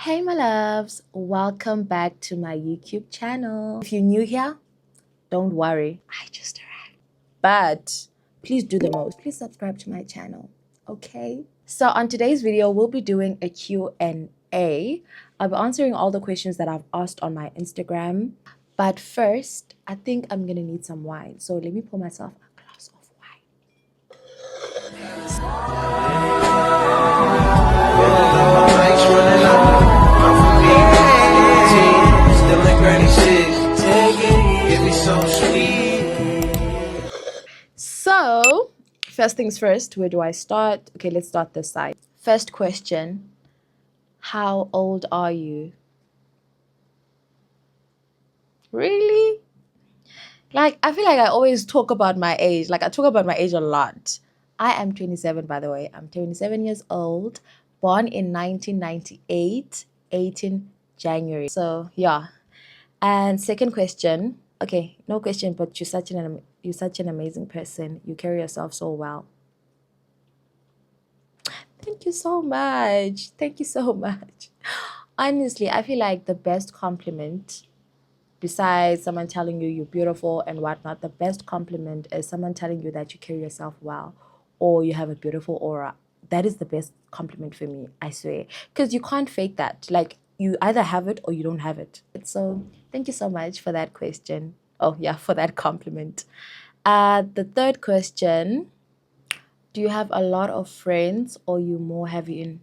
Hey my loves, welcome back to my YouTube channel. If you're new here, don't worry, I just arrived. But please do the most. Please subscribe to my channel, okay? So on today's video, we'll be doing a Q&A. I'll be answering all the questions that I've asked on my Instagram. But first, I think I'm gonna need some wine. So let me pour myself a glass of So, first things first, where do I start? Okay, let's start this side. First question, how old are you? Really? Like, I feel like I always talk about my age. Like, I talk about my age a lot. I am 27, by the way. I'm 27 years old, born in 1998, 18 January. So, yeah. And second question, okay, no question, but you're such an amazing person. You carry yourself so well. Thank you so much. Thank you so much. Honestly, I feel like the best compliment, besides someone telling you you're beautiful and whatnot, the best compliment is someone telling you that you carry yourself well or you have a beautiful aura. That is the best compliment for me, I swear. Because you can't fake that. Like, you either have it or you don't have it. So, thank you so much for that question. Oh, yeah, for that compliment. The third question, do you have a lot of friends or you more heavy in?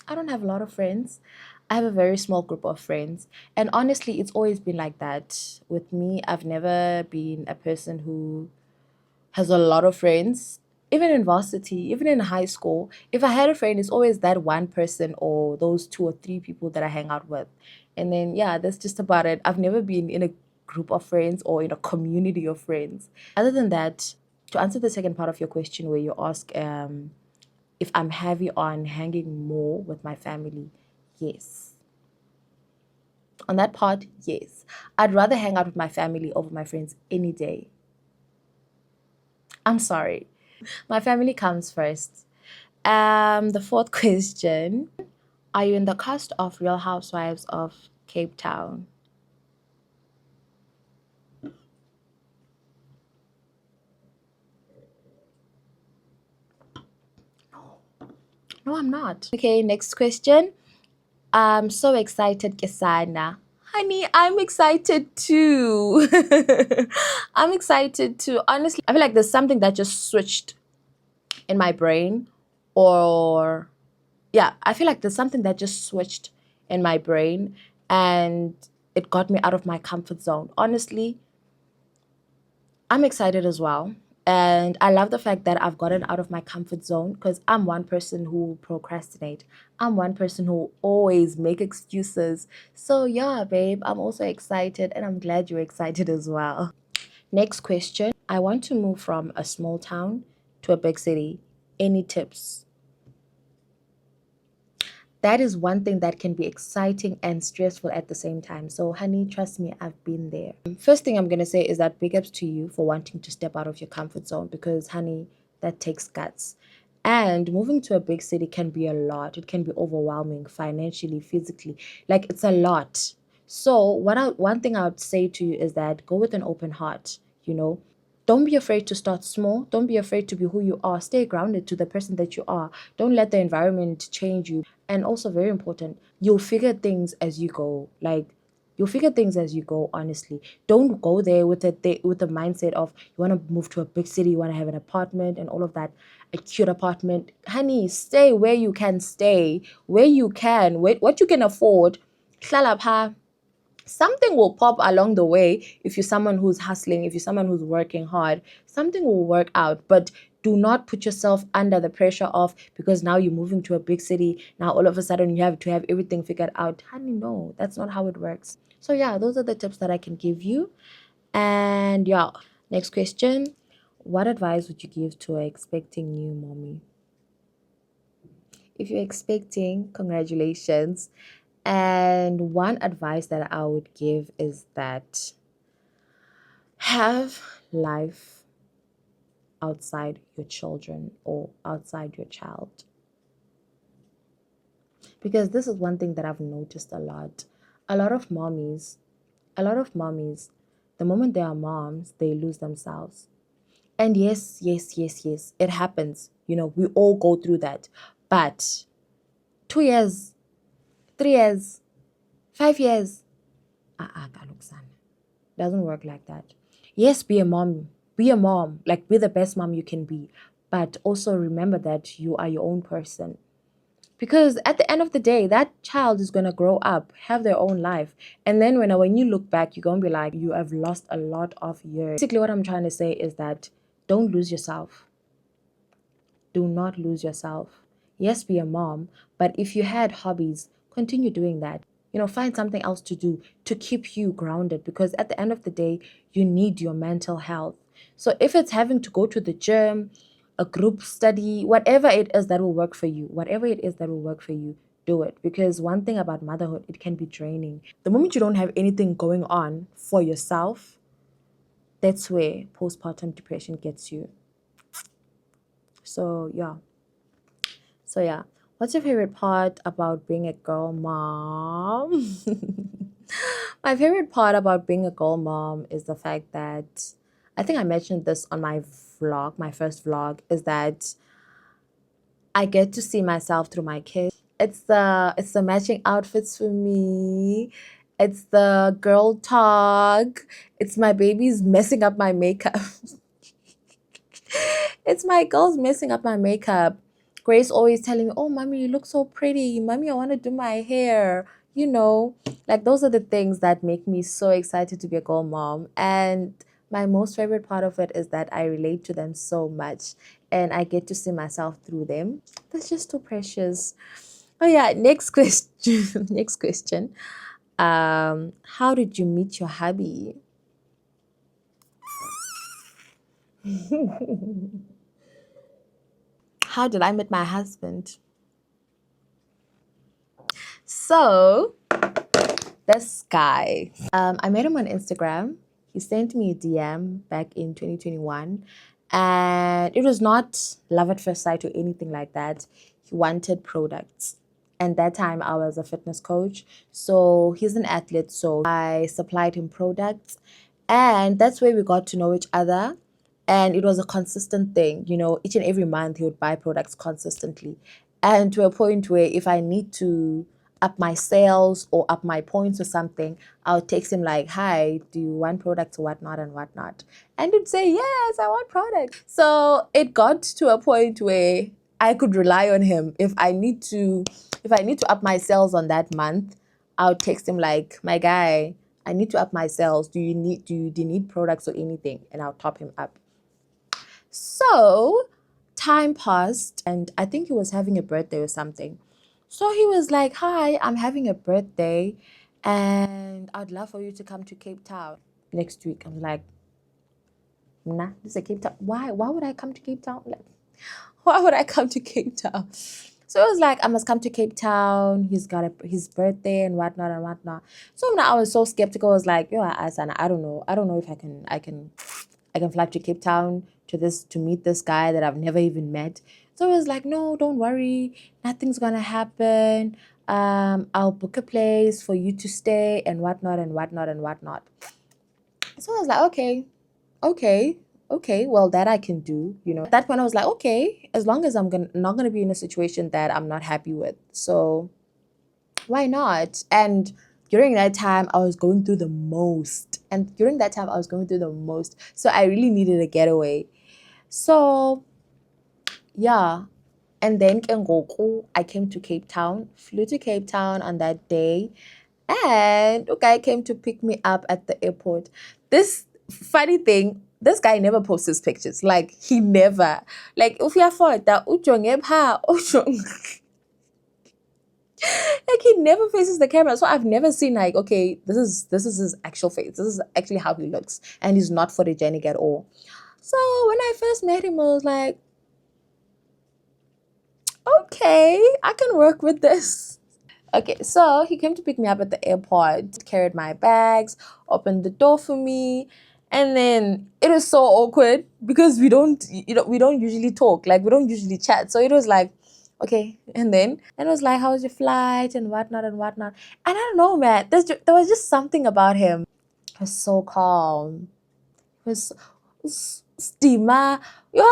I don't have a lot of friends. I have a very small group of friends. And honestly, it's always been like that. With me, I've never been a person who has a lot of friends. Even in varsity, even in high school, if I had a friend, it's always that one person or those two or three people that I hang out with. And then, yeah, that's just about it. I've never been in a group of friends or in a community of friends. Other than that, to answer the second part of your question where you ask, if I'm heavy on hanging more with my family, yes. On that part, yes. I'd rather hang out with my family over my friends any day. I'm sorry. My family comes first. The fourth question, are you in the cast of Real Housewives of Cape Town? No, I'm not. Okay, next question. I'm so excited, Kesana. Honey, I'm excited too. I'm excited too. Honestly, I feel like there's something that just switched in my brain, or yeah, I feel like there's something that just switched in my brain and it got me out of my comfort zone. Honestly, I'm excited as well. And I love the fact that I've gotten out of my comfort zone because I'm one person who procrastinate. I'm one person who always make excuses. So yeah, babe, I'm also excited and I'm glad you're excited as well. Next question. I want to move from a small town to a big city. Any tips? That is one thing that can be exciting and stressful at the same time. So, honey, trust me, I've been there. First thing I'm going to say is that big ups to you for wanting to step out of your comfort zone because, honey, that takes guts. And moving to a big city can be a lot. It can be overwhelming financially, physically. Like, it's a lot. So, one thing I would say to you is that go with an open heart, you know. Don't be afraid to start small. Don't be afraid to be who you are. Stay grounded to the person that you are. Don't let the environment change you. And also, very important, you'll figure things as you go. Like, you'll figure things as you go, honestly. Don't go there with with the mindset of you want to move to a big city, you want to have an apartment and all of that, a cute apartment. Honey, stay where you can stay, where you can, what you can afford. Hlala pha. Something will pop along the way. If you're someone who's hustling, if you're someone who's working hard, something will work out. But do not put yourself under the pressure of, because now you're moving to a big city, now all of a sudden you have to have everything figured out. Honey, no, that's not how it works. So yeah, those are the tips that I can give you. And yeah, next question. What advice would you give to a expecting new mommy? If you're expecting, congratulations. And one advice that I would give is that have life outside your children or outside your child. Because this is one thing that I've noticed a lot. A lot of mommies, a lot of mommies, the moment they are moms, they lose themselves. And yes, yes, yes, yes, it happens. We all go through that. But 2 years, 3 years, 5 years, kaloku sana, doesn't work like that. Yes, be a mom. Be a mom. Like, be the best mom you can be. But also remember that you are your own person. Because at the end of the day, that child is going to grow up, have their own life. And then when you look back, you're going to be like, you have lost a lot of years. Basically, what I'm trying to say is that don't lose yourself. Do not lose yourself. Yes, be a mom, but if you had hobbies, continue doing that. Find something else to do to keep you grounded, because at the end of the day, you need your mental health. So if it's having to go to the gym, a group study, whatever it is that will work for you, do it. Because one thing about motherhood, it can be draining. The moment you don't have anything going on for yourself, that's where postpartum depression gets you. So yeah. So yeah, what's your favorite part about being a girl mom? My favorite part about being a girl mom is the fact that I think I mentioned this on my vlog, my first vlog, is that I get to see myself through my kids. It's the matching outfits for me. It's the girl talk. It's my babies messing up my makeup. It's my girls messing up my makeup. Grace always telling me, "Oh, mommy, you look so pretty. Mommy, I want to do my hair." Like, those are the things that make me so excited to be a girl mom. And my most favorite part of it is that I relate to them so much and I get to see myself through them. That's just too precious. Oh yeah, next question. Next question. How did you meet your hubby? How did I meet my husband? So, this guy, I met him on Instagram. He sent me a DM back in 2021, and it was not love at first sight or anything like that. He wanted products. And that time I was a fitness coach. So he's an athlete. So I supplied him products. And that's where we got to know each other. And it was a consistent thing. Each and every month he would buy products consistently. And to a point where if I need to up my sales or up my points or something, I'll text him like, "Hi, do you want products or whatnot and whatnot?" And he'd say, "Yes, I want products." So it got to a point where I could rely on him. If I need to up my sales on that month, I'll text him like, "My guy, I need to up my sales. Do you need products or anything?" And I'll top him up. So time passed, and I think he was having a birthday or something. So he was like, "Hi, I'm having a birthday and I'd love for you to come to Cape Town next week." I'm like, "Nah, this is Cape Town. Why would I come to Cape Town? Like, why would I come to Cape Town?" So it was like, I must come to Cape Town. He's got his birthday and whatnot and whatnot. So now I was so skeptical. I was like, "Yo, Asana, I don't know. I don't know if I can fly to Cape Town to meet this guy that I've never even met." So I was like, "No, don't worry. Nothing's gonna happen. I'll book a place for you to stay and whatnot and whatnot and whatnot." So I was like, okay, okay. Well, that I can do. At that point, I was like, okay, as long as not gonna be in a situation that I'm not happy with. So why not? And during that time, I was going through the most. So I really needed a getaway. So yeah. And then Kengoku, I came to Cape Town, flew to Cape Town on that day. And a guy came to pick me up at the airport. This funny thing, this guy never posts his pictures. Like, he never. Like, if you're for that, like, he never faces the camera. So I've never seen like, okay, this is his actual face. This is actually how he looks. And he's not photogenic at all. So when I first met him, I was like, okay, I can work with this. Okay, so he came to pick me up at the airport, carried my bags, opened the door for me, and then it was so awkward because we don't usually talk, like we don't usually chat. So it was like, Okay. And it was like, how was your flight and whatnot and whatnot. And I don't know, man. There was just something about him. He was so calm. He was steamer. Yo,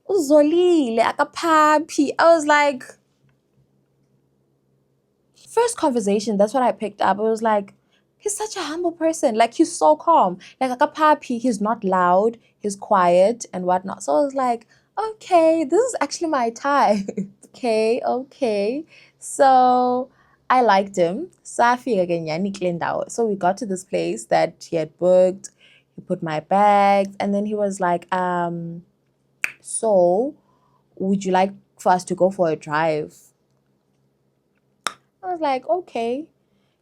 uzolile, akaphaphi. I was like, first conversation, that's what I picked up. It was like, he's such a humble person. Like, he's so calm. Like a puppy, he's not loud, he's quiet and whatnot. So I was like, okay, this is actually my type. Okay. So I liked him. Safi again, yani cleaned out. So we got to this place that he had booked. He put my bags, and then he was like, so would you like for us to go for a drive? I was like, okay.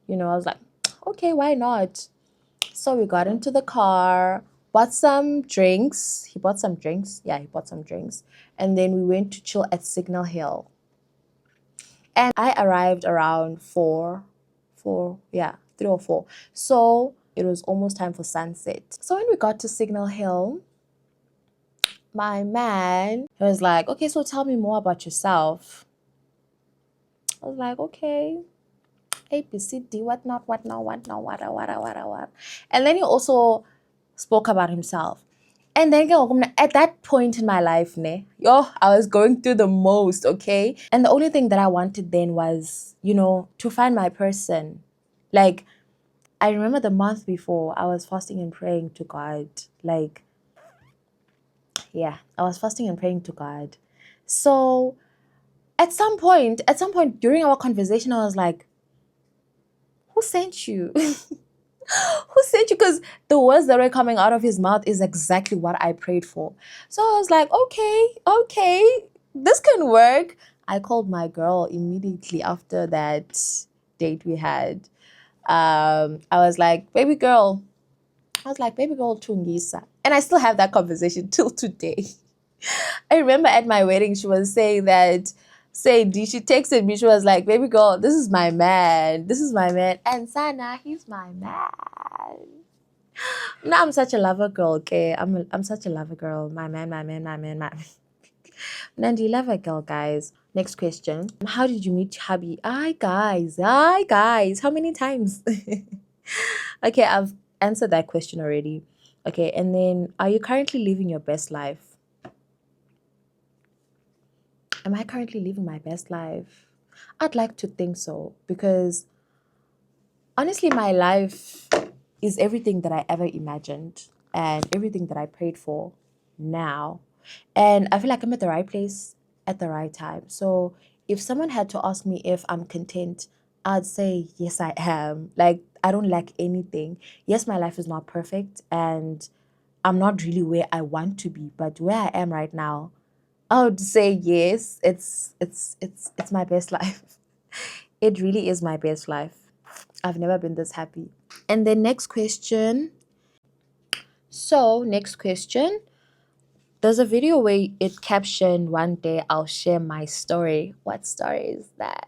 I was like, okay, why not? So we got into the car, bought some drinks. He bought some drinks. Yeah, he bought some drinks. And then we went to chill at Signal Hill. And I arrived around 3 or 4. So it was almost time for sunset. So when we got to Signal Hill, my man was like, okay, so tell me more about yourself. I was like, okay. A, B, C, D, whatnot. And then he also spoke about himself. And then at that point in my life, I was going through the most, okay? And the only thing that I wanted then was, to find my person. Like, I remember the month before, I was fasting and praying to God. Like, yeah, I was fasting and praying to God. So at some point during our conversation, I was like, who sent you? Who sent you? Because the words that were coming out of his mouth is exactly what I prayed for. So I was like, okay, this can work. I called my girl immediately after that date we had. I was like, baby girl. Tungisa. And I still have that conversation till today. I remember at my wedding, she was saying that, she texted me, she was like, baby girl, this is my man. And Sana, he's my man. No, I'm such a lover girl, okay? I'm such a lover girl. My man. Nandi, lover girl, guys. Next question. How did you meet hubby? Hi, guys. How many times? Okay, I've answered that question already. Okay, and then, are you currently living your best life? Am I currently living my best life? I'd like to think so, because honestly, my life is everything that I ever imagined and everything that I prayed for now. And I feel like I'm at the right place at the right time. So if someone had to ask me if I'm content, I'd say, yes, I am. Like, I don't lack anything. Yes, my life is not perfect and I'm not really where I want to be, but where I am right now, I would say yes, it's my best life. It really is my best life. I've never been this happy. And then next question. So, next question. There's a video where it captioned, one day I'll share my story. What story is that?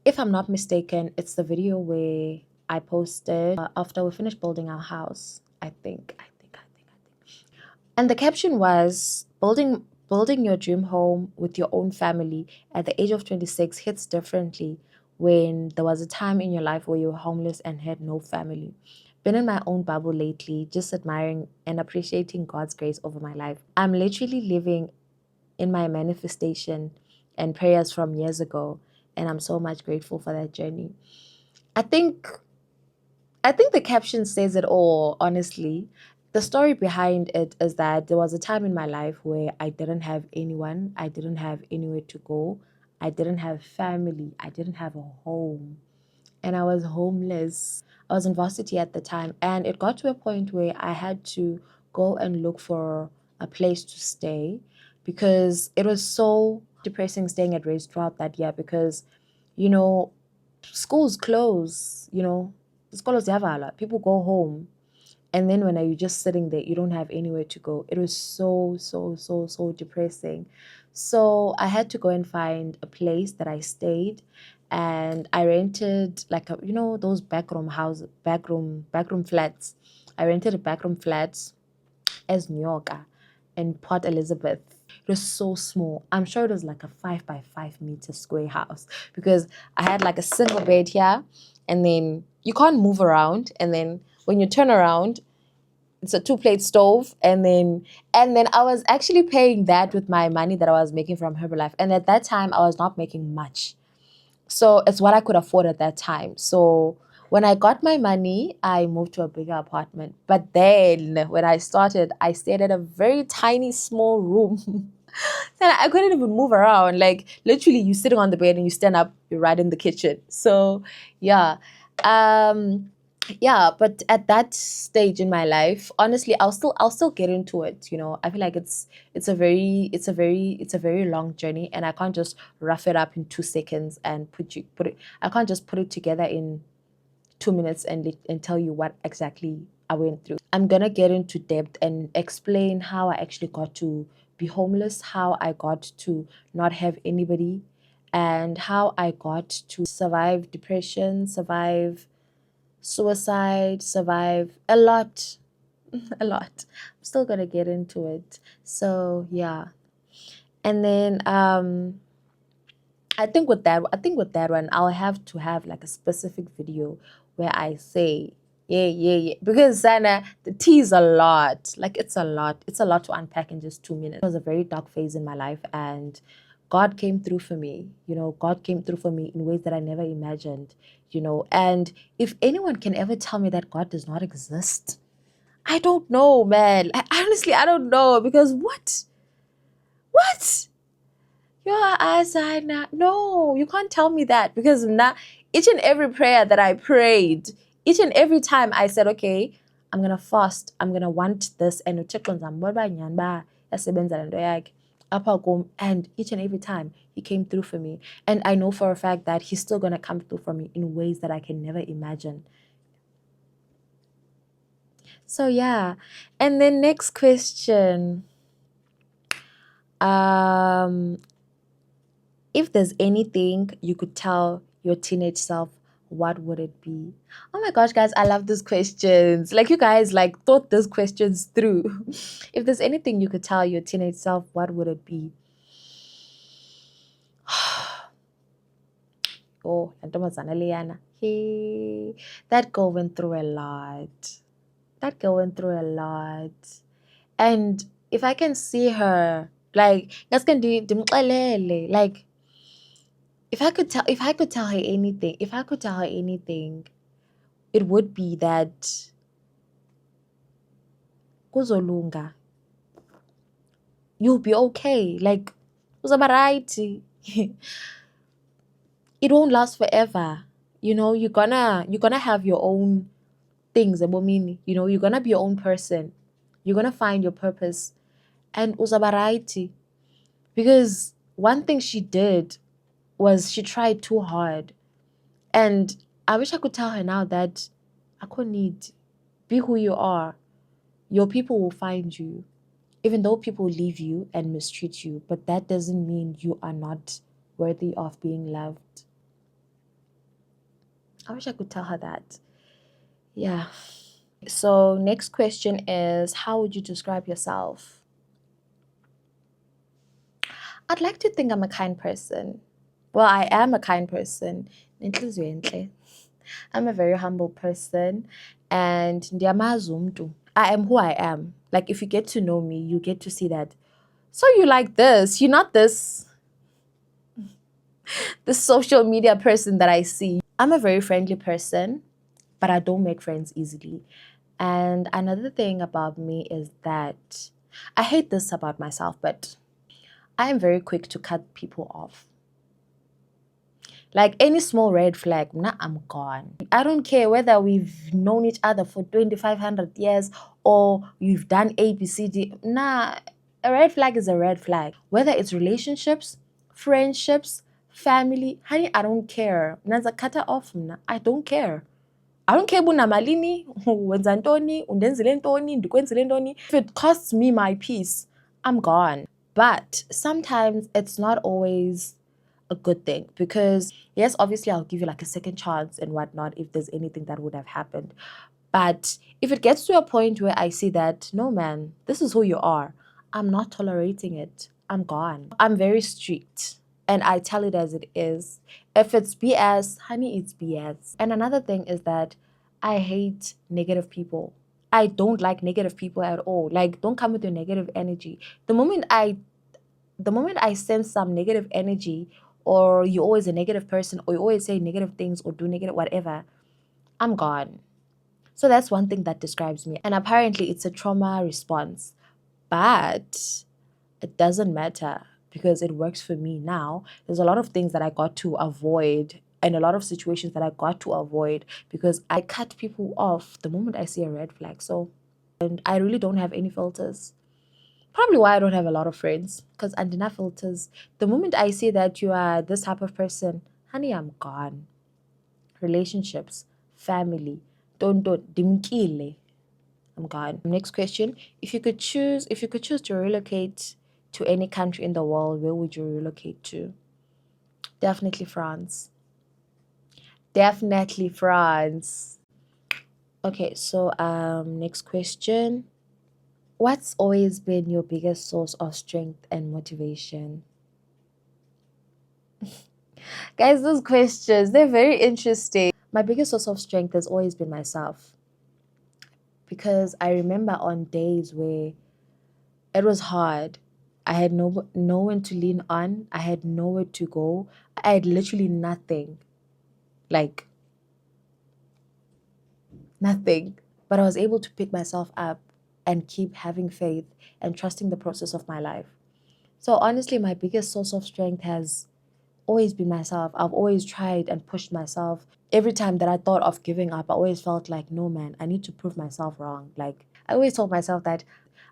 If I'm not mistaken, it's the video where I posted after we finished building our house. I think. And the caption was, building your dream home with your own family at the age of 26 hits differently when there was a time in your life where you were homeless and had no family. Been in my own bubble lately, just admiring and appreciating God's grace over my life. I'm literally living in my manifestation and prayers from years ago, and I'm so much grateful for that journey. I think the caption says it all, honestly. The story behind it is that there was a time in my life where I didn't have anyone, I didn't have anywhere to go, I didn't have family, I didn't have a home, and I was homeless. I was in varsity at the time, and it got to a point where I had to go and look for a place to stay because it was so depressing staying at Race throughout that year because, you know, schools close, the scholars yavala, people go home. And then when are you just sitting there, you don't have anywhere to go. It was so depressing. So I had to go and find a place that I stayed, and I rented like those backroom flats. I rented a backroom flat as New Yorker, in Port Elizabeth. It was so small. I'm sure it was like a 5 by 5 meter square house because I had like a single bed here, and then you can't move around. And then when you turn around, it's a two-plate stove, and then I was actually paying that with my money that I was making from Herbalife. And at that time, I was not making much. So it's what I could afford at that time. So when I got my money, I moved to a bigger apartment. But then when I started, I stayed at a very tiny, small room. And I couldn't even move around. Like literally, you sitting on the bed and you stand up, you're right in the kitchen. So yeah. Um yeah, but at that stage in my life, honestly, I'll still get into it. I feel like it's a very long journey, and I can't just rough it up in 2 seconds and put it. I can't just put it together in 2 minutes and tell you what exactly I went through. I'm gonna get into depth and explain how I actually got to be homeless, how I got to not have anybody, and how I got to survive depression, survive suicide, survive a lot, a lot. I'm still gonna get into it. So yeah. And then I think with that one, I'll have to have like a specific video where I say, yeah, yeah, yeah. Because Sana, the tea is a lot. Like it's a lot. It's a lot to unpack in just 2 minutes. It was a very dark phase in my life, and God came through for me. God came through for me in ways that I never imagined. And if anyone can ever tell me that God does not exist, I don't know, man. Honestly, I don't know because what? What? Your eyes are not. No, you can't tell me that because now each and every prayer that I prayed, each and every time I said, okay, I'm gonna fast, I'm gonna want this, and and each and every time he came through for me, and I know for a fact that he's still gonna come through for me in ways that I can never imagine. So yeah, and then next question. Um, If there's anything you could tell your teenage self, what would it be? Oh my gosh, guys, I love these questions. Like you guys thought these questions through. If there's anything you could tell your teenage self, what would it be? Oh, Ntombazana Liana. Hey, that girl went through a lot. That girl went through a lot. And if I can see her, that's gonna do like if I could tell her anything, it would be that kuzolunga. You'll be okay. Like uzaba right. It won't last forever. You're gonna have your own things, Ebomini. You're gonna be your own person. You're gonna find your purpose. And uzaba right. Because one thing she did was she tried too hard. And I wish I could tell her now that I couldn't need. Be who you are. Your people will find you. Even though people leave you and mistreat you, but that doesn't mean you are not worthy of being loved. I wish I could tell her that. Yeah. So next question is, how would you describe yourself? I'd like to think I'm a kind person. Well, I am a kind person. I'm a very humble person, and I am who I am. Like if you get to know me, you get to see that. So you like this? You're not this social media person that I see. I'm a very friendly person, but I don't make friends easily. And another thing about me is that I hate this about myself, but I am very quick to cut people off. Like any small red flag, nah, I'm gone. I don't care whether we've known each other for 2,500 years or you've done A, B, C, D. Nah, a red flag is a red flag. Whether it's relationships, friendships, family, honey, I don't care. Naza kata off, mna. I don't care. I don't care malini, wenza ntoni, undenzile ntoni, ndikwenzile ntoni. If it costs me my peace, I'm gone. But sometimes it's not always a good thing because yes, obviously I'll give you like a second chance and whatnot if there's anything that would have happened. But if it gets to a point where I see that no man, this is who you are, I'm not tolerating it. I'm gone. I'm very strict and I tell it as it is. If it's BS, honey, it's BS. And another thing is that I hate negative people. I don't like negative people at all. Like, don't come with your negative energy. The moment I sense some negative energy, or you're always a negative person, or you always say negative things or do negative whatever, I'm gone. So that's one thing that describes me. And apparently it's a trauma response. But it doesn't matter because it works for me now. There's a lot of things that I got to avoid and a lot of situations that I got to avoid because I cut people off the moment I see a red flag. So, and I really don't have any filters. Probably why I don't have a lot of friends because under filters, the moment I see that you are this type of person, honey, I'm gone. Relationships, family, don't dimkile. I'm gone. Next question. If you could choose to relocate to any country in the world, where would you relocate to? Definitely France. Definitely France. Okay, so next question. What's always been your biggest source of strength and motivation? Guys, those questions, they're very interesting. My biggest source of strength has always been myself because I remember on days where it was hard. I had no one to lean on. I had nowhere to go. I had literally nothing. Like nothing. But I was able to pick myself up and keep having faith and trusting the process of my life. So honestly, my biggest source of strength has always been myself. I've always tried and pushed myself. Every time that I thought of giving up, I always felt like, no, man, I need to prove myself wrong. Like, I always told myself that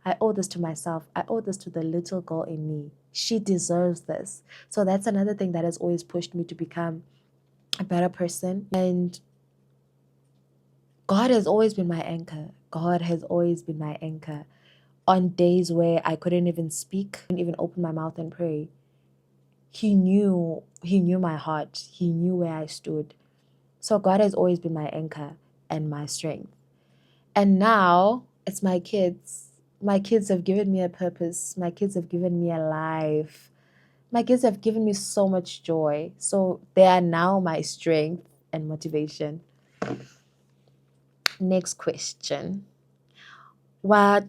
I owe this to myself. I owe this to the little girl in me. She deserves this. So that's another thing that has always pushed me to become a better person. And God has always been my anchor. God has always been my anchor. On days where I couldn't even speak, couldn't even open my mouth and pray, He knew my heart. He knew where I stood. So God has always been my anchor and my strength. And now it's my kids. My kids have given me a purpose. My kids have given me a life. My kids have given me so much joy. So they are now my strength and motivation. Next question. What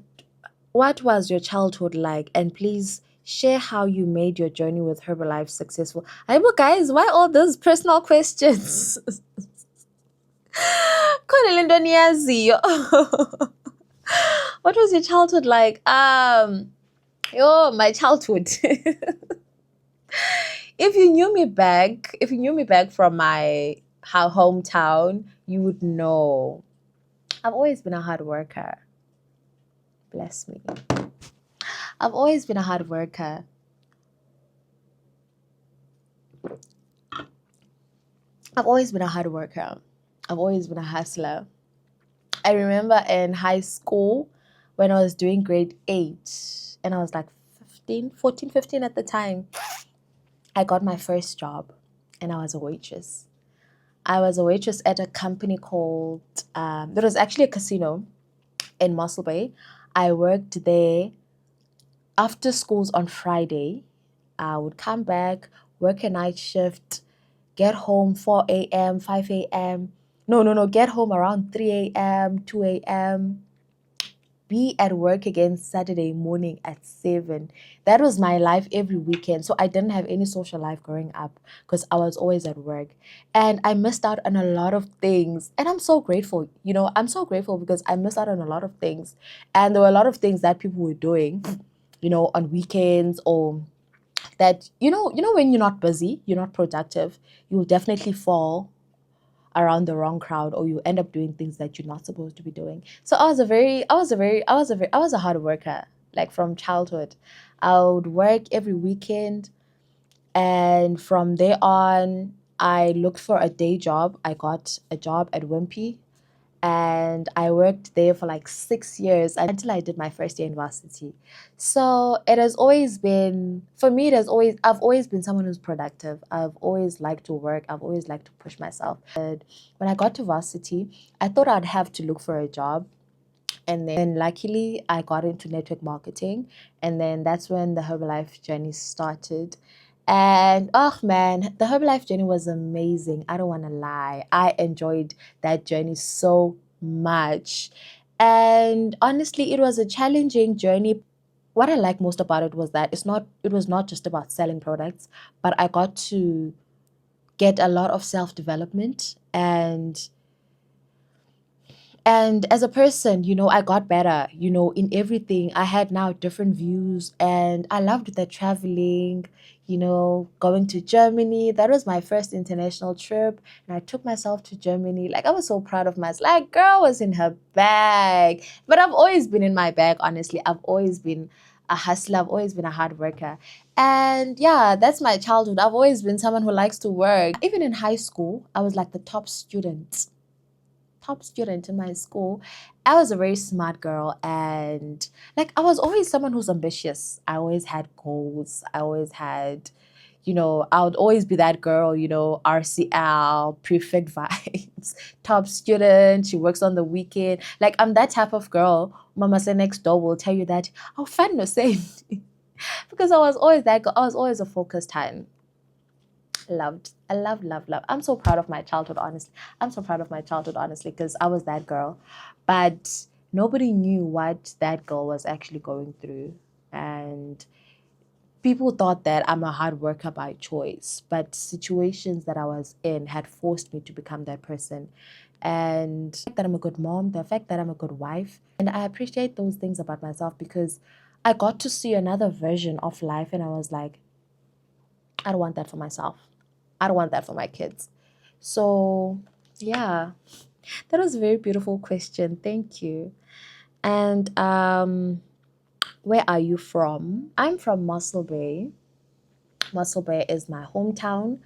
what was your childhood like? And please share how you made your journey with Herbalife successful. I know, guys, why all those personal questions? Khona le nto niyaziyo. What was your childhood like? My childhood. If you knew me back from my hometown, you would know. I've always been a hard worker. Bless me. I've always been a hard worker. I've always been a hard worker. I've always been a hustler. I remember in high school when I was doing grade 8 and I was like 15 at the time, I got my first job and I was a waitress. I was a waitress at a company called, there was actually a casino in Mossel Bay. I worked there after schools on Friday. I would come back, work a night shift, get home 4 a.m., 5 a.m. No, get home around 3 a.m., 2 a.m. Be at work again Saturday morning at 7. That was my life every weekend. So I didn't have any social life growing up because I was always at work. And I missed out on a lot of things. And I'm so grateful. I'm so grateful because I missed out on a lot of things. And there were a lot of things that people were doing, on weekends, or that, when you're not busy, you're not productive, you'll definitely fall around the wrong crowd, or you end up doing things that you're not supposed to be doing. So I was a hard worker, like from childhood. I would work every weekend, and from there on I looked for a day job. I got a job at Wimpy, and I worked there for like 6 years until I did my first year in varsity. So it has always been, for me, I've always been someone who's productive. I've always liked to work. I've always liked to push myself. But when I got to varsity, I thought I'd have to look for a job. And then luckily I got into network marketing, and then that's when the Herbalife journey started. And oh man, the Herbalife journey was amazing. I don't want to lie. I enjoyed that journey so much. And honestly, it was a challenging journey. What I like most about it was that it was not just about selling products, but I got to get a lot of self-development, and as a person, I got better, in everything. I had now different views, and I loved the traveling, going to Germany. That was my first international trip, and I took myself to Germany. Like, I was so proud of myself. Like, girl was in her bag. But I've always been in my bag, honestly. I've always been a hustler. I've always been a hard worker. And yeah, that's my childhood. I've always been someone who likes to work. Even in high school, I was like the top student in my school. I was a very smart girl, and like I was always someone who's ambitious. I always had goals. I always had, I would always be that girl, RCL, prefect vibes, top student. She works on the weekend. Like, I'm that type of girl. Mama say next door will tell you that, oh, fun no same. Because I was always that girl. I was always a focused hand. Loved. I love. I'm so proud of my childhood, honestly. I'm so proud of my childhood, honestly, because I was that girl. But nobody knew what that girl was actually going through. And people thought that I'm a hard worker by choice, but situations that I was in had forced me to become that person. And the fact that I'm a good mom, the fact that I'm a good wife, and I appreciate those things about myself because I got to see another version of life, and I was like, I don't want that for myself. I don't want that for my kids. So, yeah, that was a very beautiful question. Thank you. And where are you from? I'm from Muscle Bay. Muscle Bay is my hometown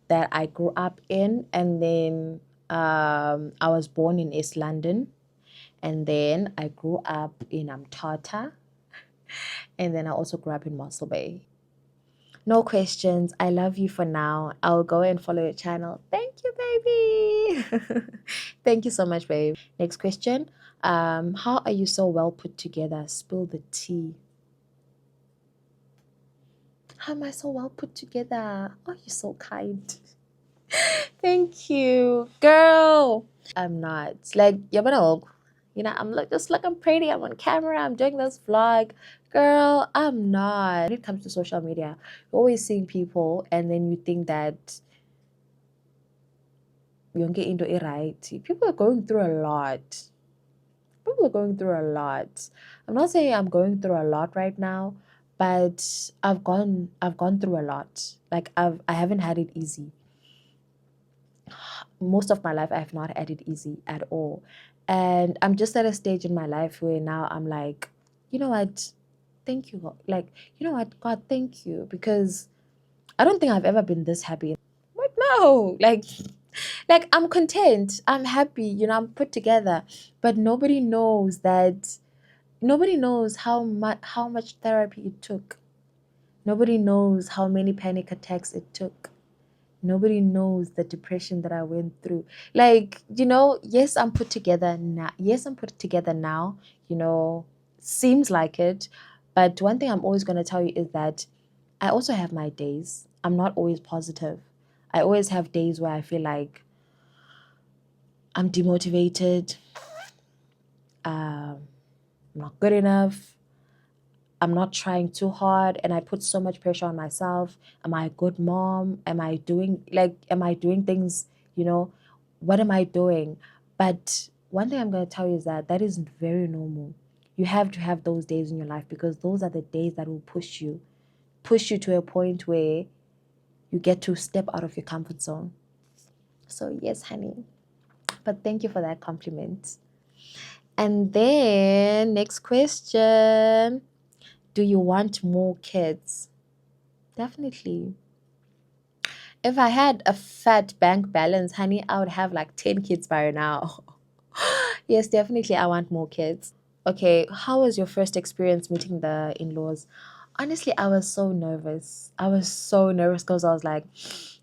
that I grew up in, and then I was born in East London, and then I grew up in Tata, and then I also grew up in Muscle Bay. No questions. I love you for now. I'll go and follow your channel. Thank you, baby. Thank you so much, babe. Next question. How are you so well put together? Spill the tea. How am I so well put together? Oh, you're so kind. Thank you, girl. I'm not like you're gonna, I'm like just like I'm pretty. I'm on camera. I'm doing this vlog, girl. I'm not. When it comes to social media, you're always seeing people, and then you think that you don't get into it right. People are going through a lot. People are going through a lot. I'm not saying I'm going through a lot right now, but I've gone through a lot. Like I haven't had it easy. Most of my life I have not had it easy at all. And I'm just at a stage in my life where now I'm like, you know what? Thank you. Like, you know what, God, thank you. Because I don't think I've ever been this happy. What no? Like I'm content. I'm happy, I'm put together. But nobody knows how much therapy it took. Nobody knows how many panic attacks it took. Nobody knows the depression that I went through. Like, yes, I'm put together now. Yes, I'm put together now. Seems like it. But one thing I'm always going to tell you is that I also have my days. I'm not always positive. I always have days where I feel like I'm demotivated. I'm not good enough. I'm not trying too hard, and I put so much pressure on myself. Am I a good mom? Am I doing things, you know, what am I doing? But one thing I'm going to tell you is that is very normal. You have to have those days in your life because those are the days that will push you to a point where you get to step out of your comfort zone. So yes, honey. But thank you for that compliment. And then next question. Do you want more kids? Definitely. If I had a fat bank balance, honey, I would have like 10 kids by now. Yes, definitely, I want more kids. Okay, how was your first experience meeting the in laws? Honestly, I was so nervous. I was so nervous because I was like,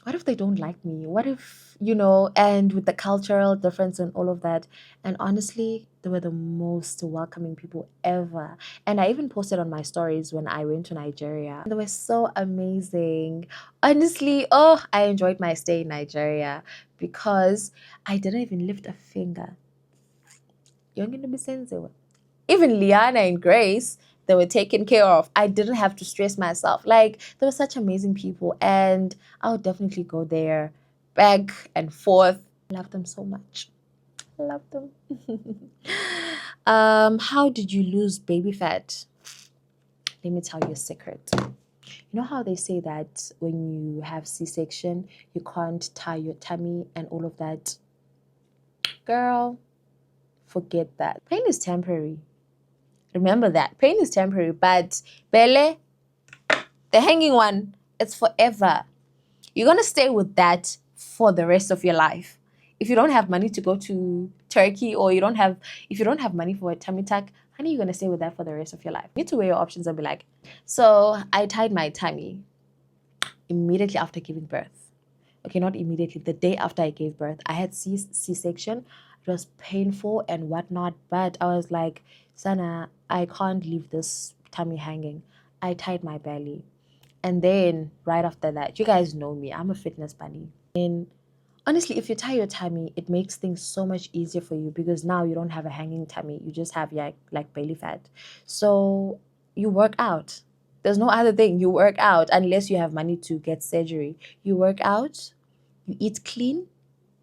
what if they don't like me? What if, and with the cultural difference and all of that. And honestly, they were the most welcoming people ever. And I even posted on my stories when I went to Nigeria. They were so amazing. Honestly, oh, I enjoyed my stay in Nigeria because I didn't even lift a finger. You're going to be sensitive. Even Liana and Grace, they were taken care of. I didn't have to stress myself. Like, they were such amazing people, and I would definitely go there back and forth. I love them so much. I love them. How did you lose baby fat? Let me tell you a secret. You know how they say that when you have C-section, you can't tie your tummy and all of that? Girl, forget that. Pain is temporary. Remember that. Pain is temporary, but Bele, the hanging one, it's forever. You're going to stay with that for the rest of your life. If you don't have money to go to Turkey, or if you don't have money for a tummy tuck, honey, you're going to stay with that for the rest of your life. You need to weigh your options and be like, so I tied my tummy immediately after giving birth. Okay, not immediately. The day after I gave birth, I had C-section. It was painful and whatnot, but I was like, Sana, I can't leave this tummy hanging. I tied my belly. And then right after that, you guys know me, I'm a fitness bunny. And honestly, if you tie your tummy, it makes things so much easier for you because now you don't have a hanging tummy. You just have like belly fat. So you work out. There's no other thing. You work out unless you have money to get surgery. You work out, you eat clean,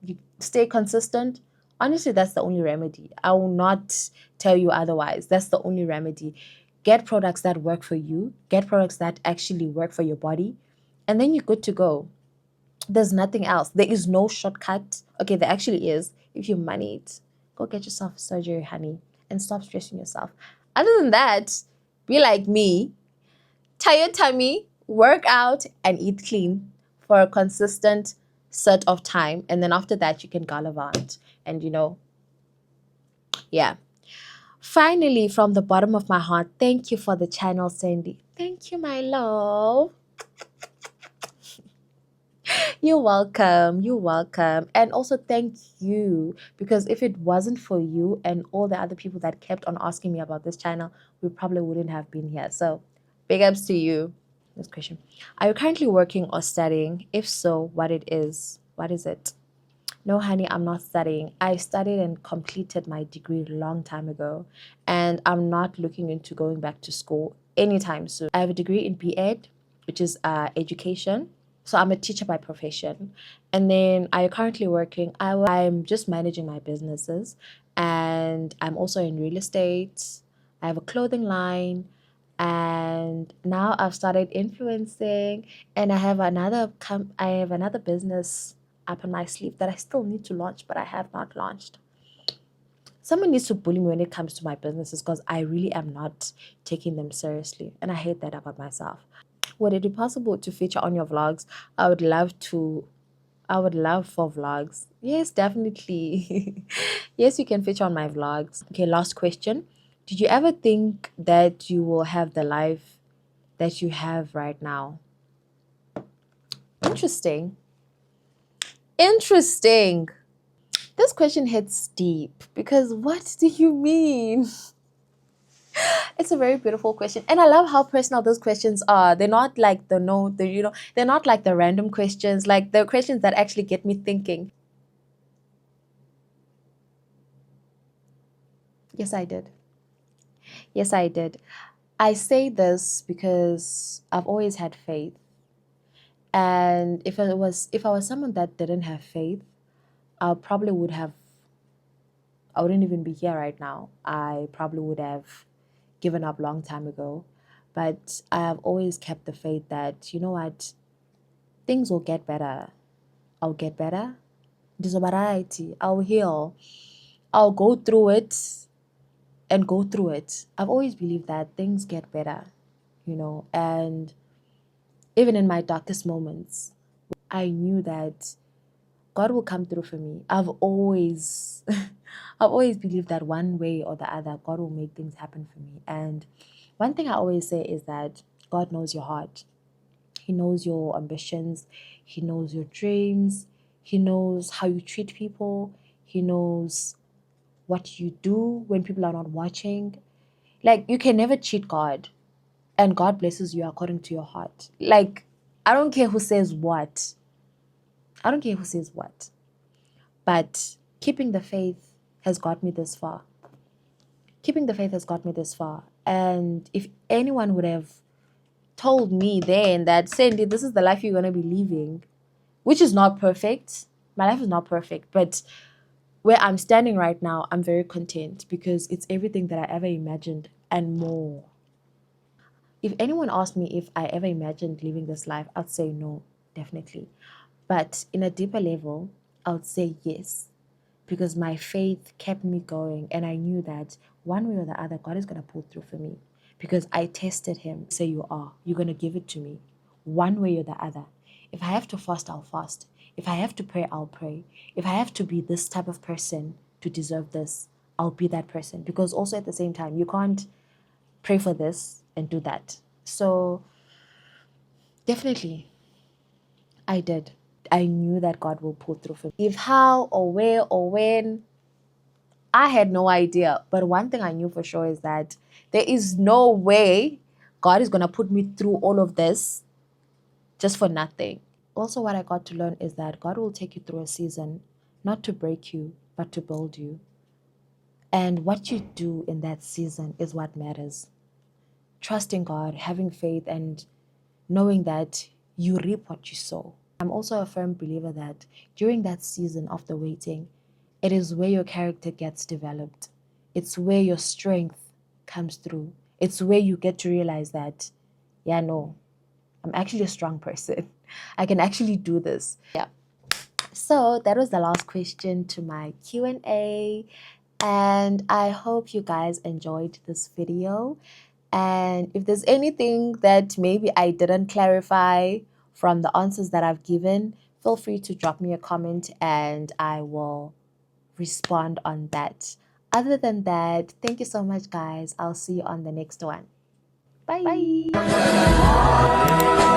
you stay consistent. Honestly, that's the only remedy. I will not tell you otherwise. That's the only remedy. Get products that work for you, get products that actually work for your body, and then you're good to go. There's nothing else. There is no shortcut. Okay, there actually is. If you money it, go get yourself surgery, honey, and stop stressing yourself. Other than that, be like me, tie your tummy, work out, and eat clean for a consistent set of time. And then after that, you can gallivant. And yeah. Finally, from the bottom of my heart, thank you for the channel, Sandy. Thank you, my love. You're welcome. You're welcome. And also thank you, because if it wasn't for you and all the other people that kept on asking me about this channel, we probably wouldn't have been here. So big ups to you. Next question. Are you currently working or studying? If so, what it is? What is it? No, honey, I'm not studying. I studied and completed my degree a long time ago, and I'm not looking into going back to school anytime soon. I have a degree in B.Ed, which is education. So I'm a teacher by profession. And then I currently working. I'm just managing my businesses, and I'm also in real estate. I have a clothing line, and now I've started influencing, and I have another business up on my sleeve that I still need to launch, but I have not launched. Someone needs to bully me when it comes to my businesses because I really am not taking them seriously, and I hate that about myself. Would it be possible to feature on your vlogs? I would love to. I would love for vlogs. Yes, definitely. Yes, you can feature on my vlogs. Okay, last question. Did you ever think that you will have the life that you have right now? Interesting. Interesting. This question hits deep because what do you mean? It's a very beautiful question, and I love how personal those questions are. They're not like they're not like the random questions, like the questions that actually get me thinking. Yes, I did. Yes, I did. I say this because I've always had faith, and if I was someone that didn't have faith, I probably would have. I wouldn't even be here right now. I probably would have given up long time ago. But I have always kept the faith that, you know what, things will get better. I'll get better. Disobarity. I'll heal. I'll go through it and go through it. I've always believed that things get better, and even in my darkest moments, I knew that God will come through for me. I've always I've always believed that one way or the other, God will make things happen for me. And one thing I always say is that God knows your heart. He knows your ambitions. He knows your dreams. He knows how you treat people. He knows what you do when people are not watching. Like, you can never cheat God, and God blesses you according to your heart. Like, I don't care who says what. I don't care who says what. But keeping the faith has got me this far. Keeping the faith has got me this far. And if anyone would have told me then that, Sandy, this is the life you're going to be living, which is not perfect. My life is not perfect, but where I'm standing right now, I'm very content because it's everything that I ever imagined and more. If anyone asked me if I ever imagined living this life, I'd say no, definitely. But in a deeper level, I would say yes, because my faith kept me going, and I knew that one way or the other, God is going to pull through for me because I tested Him. Say, you're going to give it to me one way or the other. If I have to fast, I'll fast. If I have to pray, I'll pray. If I have to be this type of person to deserve this, I'll be that person. Because also at the same time, you can't pray for this and do that. So definitely, I did. I knew that God will pull through for me. If how or where or when, I had no idea. But one thing I knew for sure is that there is no way God is going to put me through all of this just for nothing. Also, what I got to learn is that God will take you through a season, not to break you, but to build you. And what you do in that season is what matters. Trusting God, having faith, and knowing that you reap what you sow. I'm also a firm believer that during that season of the waiting, it is where your character gets developed. It's where your strength comes through. It's where you get to realize that, yeah, no, I'm actually a strong person. I can actually do this. Yeah. So that was the last question to my Q&A. And I hope you guys enjoyed this video. And if there's anything that maybe I didn't clarify from the answers that I've given, feel free to drop me a comment and I will respond on that. Other than that, thank you so much, guys. I'll see you on the next one. Bye. Bye.